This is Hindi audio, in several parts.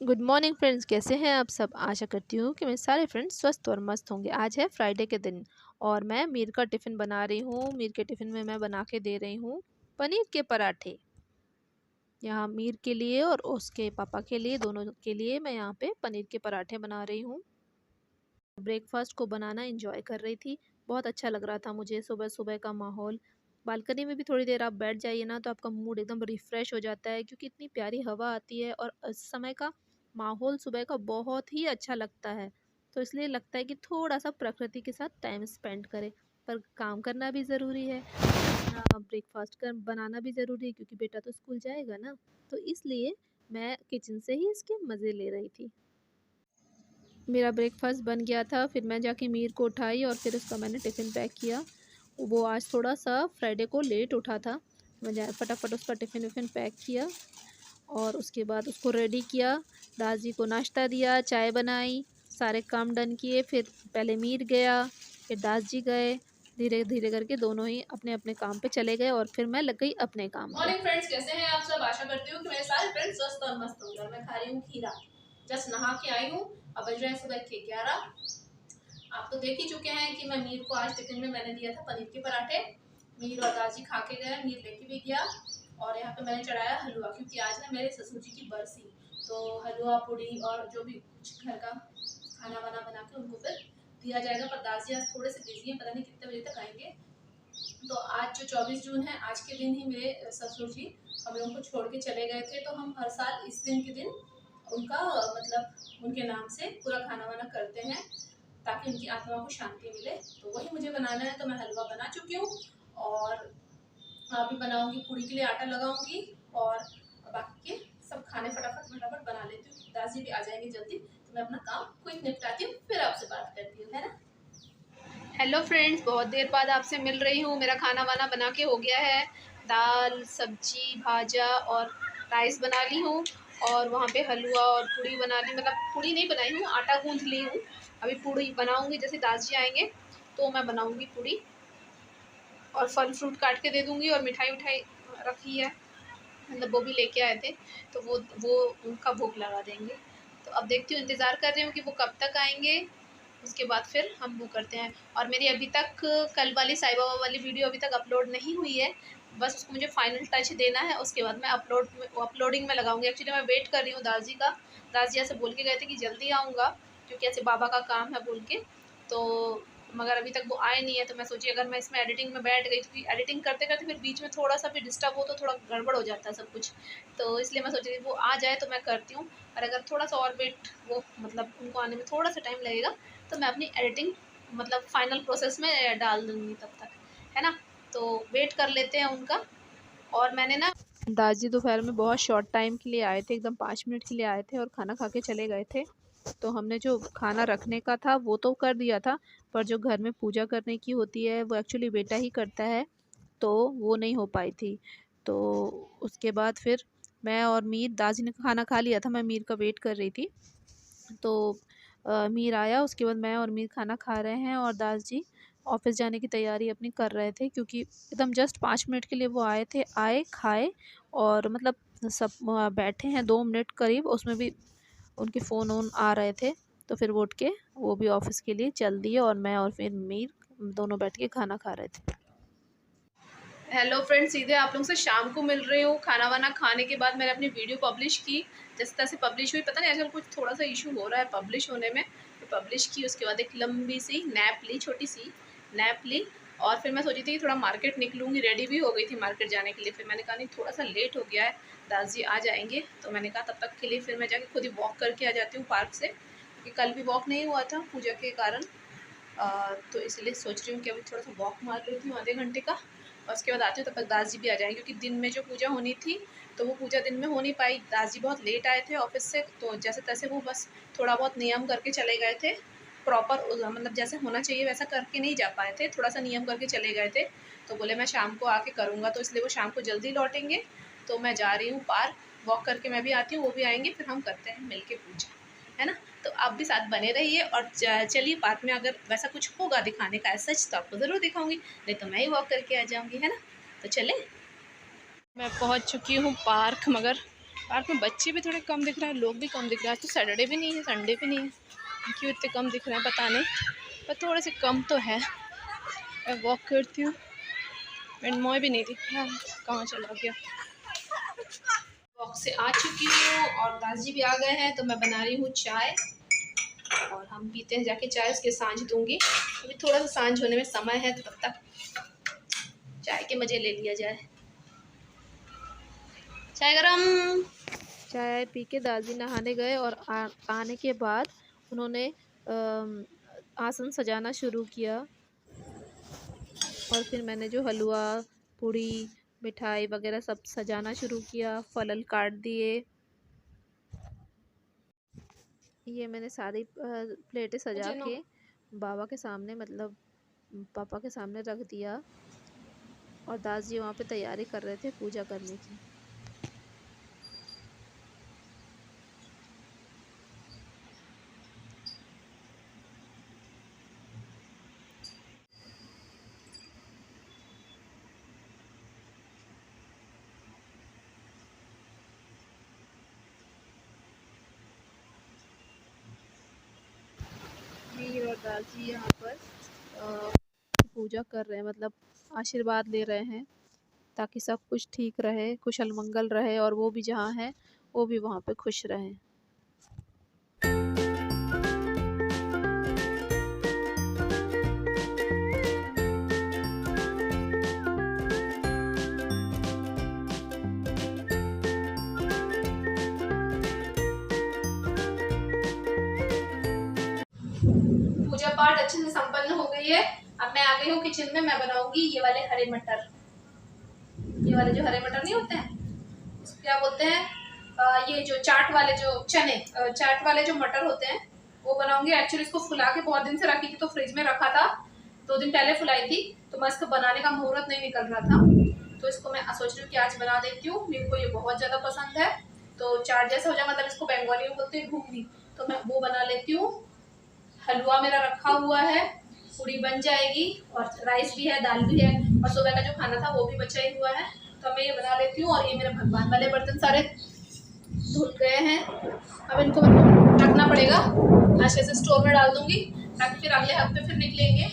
गुड मॉर्निंग फ्रेंड्स, कैसे हैं आप सब। आशा करती हूँ कि मेरे सारे फ्रेंड्स स्वस्थ और मस्त होंगे। आज है फ्राइडे के दिन और मैं मीर का टिफ़िन बना रही हूँ। मीर के टिफ़िन में मैं बना के दे रही हूँ पनीर के पराठे। यहाँ मीर के लिए और उसके पापा के लिए, दोनों के लिए मैं यहाँ पे पनीर के पराठे बना रही हूँ। ब्रेकफास्ट को बनाना एंजॉय कर रही थी। बहुत अच्छा लग रहा था मुझे सुबह सुबह का माहौल। बालकनी में भी थोड़ी देर आप बैठ जाइए ना तो आपका मूड एकदम रिफ़्रेश हो जाता है, क्योंकि इतनी प्यारी हवा आती है और इस समय का माहौल सुबह का बहुत ही अच्छा लगता है। तो इसलिए लगता है कि थोड़ा-सा प्रकृति के साथ टाइम स्पेंड करें। पर काम करना भी ज़रूरी है, ब्रेकफास्ट कर बनाना भी ज़रूरी है, क्योंकि बेटा तो स्कूल जाएगा ना। तो इसलिए मैं किचन से ही इसके मज़े ले रही थी। मेरा ब्रेकफास्ट बन गया था, फिर मैं जाके मीर को उठाई और फिर उसका मैंने टिफ़िन पैक किया। वो आज थोड़ा-सा फ्राइडे को लेट उठा था। मैं जा फटाफट उसका टिफ़िन विफ़िन पैक किया और उसके बाद उसको रेडी किया। दादी को नाश्ता दिया, चाय बनाई, सारे काम डन किए। फिर पहले मीर गया, फिर दास जी गए। धीरे-धीरे करके दोनों ही अपने-अपने काम पे चले गए और फिर मैं लग गई अपने काम पे। मॉर्निंग फ्रेंड्स, कैसे हैं आप सब। आशा करती हूँ कि मेरे सारे फ्रेंड्स स्वस्थ और मस्त होंगे। और मैं खा रही हूँ खीरा। जस्ट नहा के आई हूँ। अब बज रहे हैं सुबह के 11। आप तो देख ही चुके हैं कि मैं मीर को आज टिफिन में मैंने दिया था पनीर के पराठे। मीर और दादी खा के गए, मीर लेके भी गया। और यहाँ पे मैंने चढ़ाया हलवा, क्योंकि आज ना मेरे ससुर जी की बरसी। तो हलवा पूड़ी और जो भी कुछ घर का खाना वाना बना के उनको फिर दिया जाएगा। पर दादी आज थोड़े से बिजी हैं, पता नहीं कितने बजे तक आएंगे। तो आज जो 24 जून है, आज के दिन ही मेरे ससुर जी हम लोगों को छोड़ के चले गए थे। तो हम हर साल इस दिन के दिन उनका मतलब उनके नाम से पूरा खाना वाना करते हैं, ताकि उनकी आत्मा को शांति मिले। तो वही मुझे बनाना है। तो मैं हलवा बना चुकी हूँ और अभी बनाऊंगी, पूड़ी के लिए आटा लगाऊंगी और बाकी के सब खाने फटाफट फटाफट बना लेती हूँ। दादी भी आ जाएंगे जल्दी, तो मैं अपना काम क्विक निपटाती हूँ, फिर आपसे बात करती हूँ, है ना। हेलो फ्रेंड्स, बहुत देर बाद आपसे मिल रही हूँ। मेरा खाना वाना बना के हो गया है। दाल, सब्जी, भाजा और राइस बना ली हूँ। और वहाँ पे हलवा और पूड़ी बना ली, मतलब पूड़ी नहीं बनाई हूँ, आटा गूँथ ली हूँ। अभी पूड़ी बनाऊँगी, जैसे दादी आएंगे तो मैं बनाऊँगी पूड़ी। और फल फ्रूट काट के दे दूँगी और मिठाई उठाई रखी है, मतलब वो भी लेके आए थे, तो वो उनका भोग लगा देंगे। तो अब देखती हूँ, इंतज़ार कर रही हूँ कि वो कब तक आएंगे। उसके बाद फिर हम वो करते हैं। और मेरी अभी तक कल वाली साईं बाबा वाली वीडियो अभी तक अपलोड नहीं हुई है। बस उसको मुझे फाइनल टच देना है, उसके बाद मैं अपलोडिंग में लगाऊंगी। एक्चुअली मैं वेट कर रही हूँ दादी का। दादी ऐसे बोल के गए थे कि जल्दी आऊँगा, क्योंकि ऐसे बाबा का काम है बोल के। तो मगर अभी तक वो आए नहीं है। तो मैं सोची अगर मैं इसमें एडिटिंग में बैठ गई, क्योंकि एडिटिंग करते करते फिर बीच में थोड़ा सा भी डिस्टर्ब हो तो थोड़ा गड़बड़ हो जाता है सब कुछ। तो इसलिए मैं सोच रही थी वो आ जाए तो मैं करती हूँ। और अगर थोड़ा सा और वेट, वो मतलब उनको आने में थोड़ा सा टाइम लगेगा, तो मैं अपनी एडिटिंग मतलब फाइनल प्रोसेस में डाल दूँगी तब तक, है ना। तो वेट कर लेते हैं उनका। और मैंने ना, दादी दोपहर में बहुत शॉर्ट टाइम के लिए आए थे, एकदम 5 मिनट के लिए आए थे और खाना खा के चले गए थे। तो हमने जो खाना रखने का था वो तो कर दिया था, पर जो घर में पूजा करने की होती है वो एक्चुअली बेटा ही करता है, तो वो नहीं हो पाई थी। तो उसके बाद फिर मैं और मीर, दादी ने खाना खा लिया था, मैं मीर का वेट कर रही थी। तो मीर आया, उसके बाद मैं और मीर खाना खा रहे हैं और दास जी ऑफिस जाने की तैयारी अपनी कर रहे थे, क्योंकि एकदम जस्ट 5 मिनट के लिए वो आए थे, आए खाए और मतलब सब बैठे हैं 2 मिनट करीब, उसमें भी उनके फ़ोन वोन आ रहे थे। तो फिर वो उठ के वो भी ऑफिस के लिए चल दिए और मैं और फिर मीर दोनों बैठ के खाना खा रहे थे। हेलो फ्रेंड्स, सीधे आप लोगों से शाम को मिल रही हूँ। खाना वाना खाने के बाद मैंने अपनी वीडियो पब्लिश की, जिस तरह से पब्लिश हुई पता नहीं, आजकल कुछ थोड़ा सा इशू हो रहा है पब्लिश होने में। तो पब्लिश की, उसके बाद एक लंबी सी नैप ली, छोटी सी नैप ली। और फिर मैं सोची थी कि थोड़ा मार्केट निकलूँगी, रेडी भी हो गई थी मार्केट जाने के लिए। फिर मैंने कहा नहीं, थोड़ा सा लेट हो गया है, दास जी आ जाएंगे, तो मैंने कहा तब तक के लिए फिर मैं जाके खुद ही वॉक करके आ जाती हूँ पार्क से, क्योंकि कल भी वॉक नहीं हुआ था पूजा के कारण। तो इसलिए सोच रही हूँ कि अभी थोड़ा सा वॉक मार लेती हूँ आधे घंटे का, और उसके बाद आती हूँ। तब तक दास जी भी आ जाएंगे, क्योंकि दिन में जो पूजा होनी थी तो वो पूजा दिन में हो नहीं पाई। दास जी बहुत लेट आए थे ऑफिस से, तो जैसे तैसे वो बस थोड़ा बहुत नियम करके चले गए थे। प्रॉपर मतलब जैसे होना चाहिए वैसा करके नहीं जा पाए थे, थोड़ा सा नियम करके चले गए थे। तो बोले मैं शाम को आके करूँगा, तो इसलिए वो शाम को जल्दी लौटेंगे। तो मैं जा रही हूँ पार्क, वॉक करके मैं भी आती हूँ, वो भी आएंगे, फिर हम करते हैं मिल के पूजा, है ना। तो आप भी साथ बने रहिए। और चलिए, पार्क में अगर वैसा कुछ होगा दिखाने का सच तो आपको ज़रूर दिखाऊंगी, नहीं तो मैं ही वॉक करके आ जाऊंगी, है ना। तो चले, मैं पहुंच चुकी हूँ पार्क, मगर पार्क में बच्चे भी थोड़े कम दिख रहे हैं, लोग भी कम दिख रहे हैं। आज तो सैटरडे भी नहीं है, संडे भी नहीं है, क्यों इतने कम दिख रहे हैं पता नहीं, पर थोड़े से कम तो है। मैं वॉक करती हूँ, मोय भी नहीं दिख रहा, कहाँ चला गया। वॉक से आ चुकी हूँ और दादी भी आ गए हैं, तो मैं बना रही हूँ चाय और हम पीते हैं जाके चाय, उसके सांझ दूंगी। अभी थोड़ा सा सांझ होने में समय है, तो तब तक चाय के मजे ले लिया जाए। चाय गरम। चाय पी के दादी नहाने गए और आने के बाद उन्होंने आसन सजाना शुरू किया। और फिर मैंने जो हलवा, पूड़ी, मिठाई वगैरह सब सजाना शुरू किया, फल काट दिए। ये मैंने सारी प्लेटें सजा के बाबा के सामने, मतलब पापा के सामने रख दिया। और दास जी वहाँ पे तैयारी कर रहे थे पूजा करने की। मीर और दास जी यहाँ पर पूजा कर रहे हैं, मतलब आशीर्वाद ले रहे हैं, ताकि सब कुछ ठीक रहे, कुशल मंगल रहे और वो भी जहाँ है वो भी वहाँ पे खुश रहे। पूजा पाठ अच्छे से संपन्न हो गई है। अब मैं आ गई हूँ किचन में। मैं बनाऊंगी ये वाले हरे मटर, ये वाले जो हरे मटर नहीं होते हैं, क्या बोलते हैं, ये जो चाट वाले जो चने, चाट वाले जो मटर होते हैं वो बनाऊंगी। एक्चुअली इसको फुला के बहुत दिन से रखी थी, तो फ्रिज में रखा था, 2 दिन पहले फुलाई थी, तो मैं इसको बनाने का मुहूर्त नहीं निकल रहा था, तो इसको मैं सोच रही हूँ कि आज बना देती हूँ। मेरे को ये बहुत ज्यादा पसंद है, तो चाट जैसा हो जाए, मतलब इसको बंगाली में बोलते हैं घुगनी, तो मैं वो बना लेती हूँ। हलवा मेरा रखा हुआ है, पूरी बन जाएगी, और राइस भी है, दाल भी है, और सुबह का जो खाना था वो भी बचा ही हुआ है, तो मैं ये बना लेती हूँ। और ये मेरे भगवान वाले बर्तन सारे धुल गए हैं, अब इनको रखना पड़ेगा। आज कैसे स्टोर में डाल दूंगी, ताकि फिर अगले हफ्ते फिर निकलेंगे,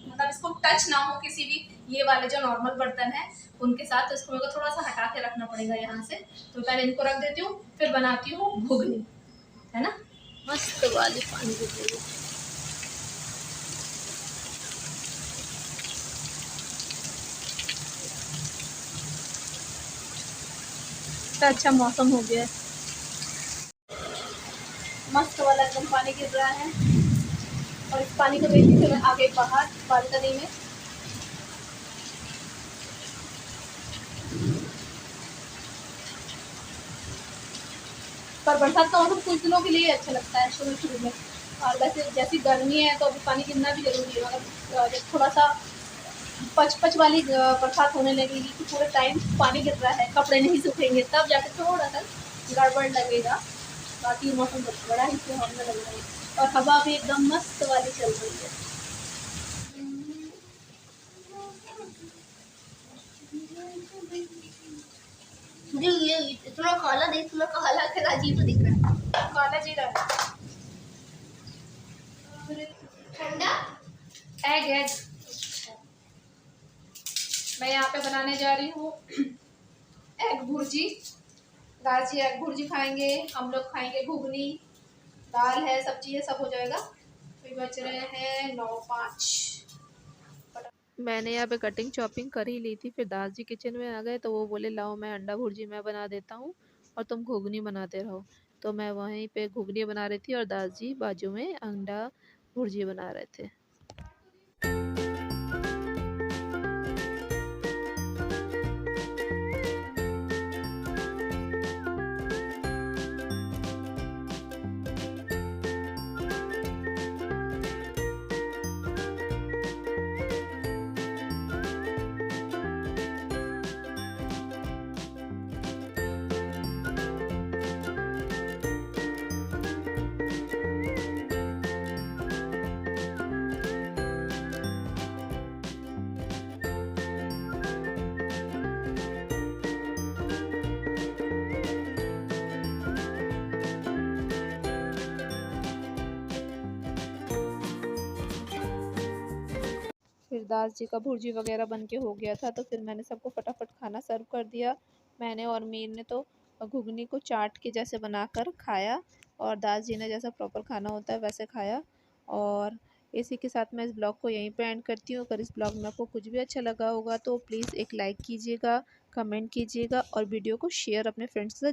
मतलब इसको टच ना हो किसी भी ये वाले जो नॉर्मल बर्तन है उनके साथ, तो इसको मेरे को थोड़ा सा हटा के रखना पड़ेगा यहाँ से। तो पहले इनको रख देती हूँ, फिर बनाती हूँ घुगनी, है ना, मस्त वाली पानी घुगनी। कितना अच्छा मौसम हो गया है, मस्त वाला एकदम पानी गिर रहा है। और इस पानी को देखते हुए आगे बाहर बालकनी में पर बरसात का मौसम कुछ दिनों के लिए अच्छा लगता है शुरू शुरू में, और वैसे जैसी गर्मी है तो अभी पानी गिरना भी जरूरी है, मगर जब थोड़ा सा पच वाली बरसात होने लगेगी कि पूरे टाइम पानी गिर रहा है, कपड़े नहीं सूखेंगे, तब जाकर थोड़ा सा गड़बड़ लगेगा। बाकी मौसम तो बड़ा ही सुहावना लग रहा है, और हवा भी एकदम मस्त वाली चल रही है। ये इतना काला देख, इतना काला के अजीब तो दिख रहा है, काला जीरा ठंडा एग। मैं यहाँ पे बनाने जा रही हूँ एग भुर्जी। दादी एग भुर्जी खाएंगे, हम लोग खाएंगे घुगनी, दाल है, सब्जी है, सब हो जाएगा। फिर बच रहे हैं 9-5। मैंने यहाँ पे कटिंग चॉपिंग कर ही ली थी, फिर दास जी किचन में आ गए, तो वो बोले लाओ मैं अंडा भुर्जी मैं बना देता हूँ और तुम घुगनी बनाते रहो। तो मैं वहीं पे घुगनी बना रही थी और दास जी बाजू में अंडा भुर्जी बना रहे थे। फिर दास जी का भुर्जी वगैरह बन के हो गया था, तो फिर मैंने सबको फटाफट खाना सर्व कर दिया। मैंने और मीर ने तो घुगनी को चाट के जैसे बनाकर खाया और दास जी ने जैसा प्रॉपर खाना होता है वैसे खाया। और इसी के साथ मैं इस ब्लॉग को यहीं पे एंड करती हूँ। अगर इस ब्लॉग में आपको कुछ भी अच्छा लगा होगा तो प्लीज़ एक लाइक कीजिएगा, कमेंट कीजिएगा और वीडियो को शेयर अपने फ्रेंड्स के साथ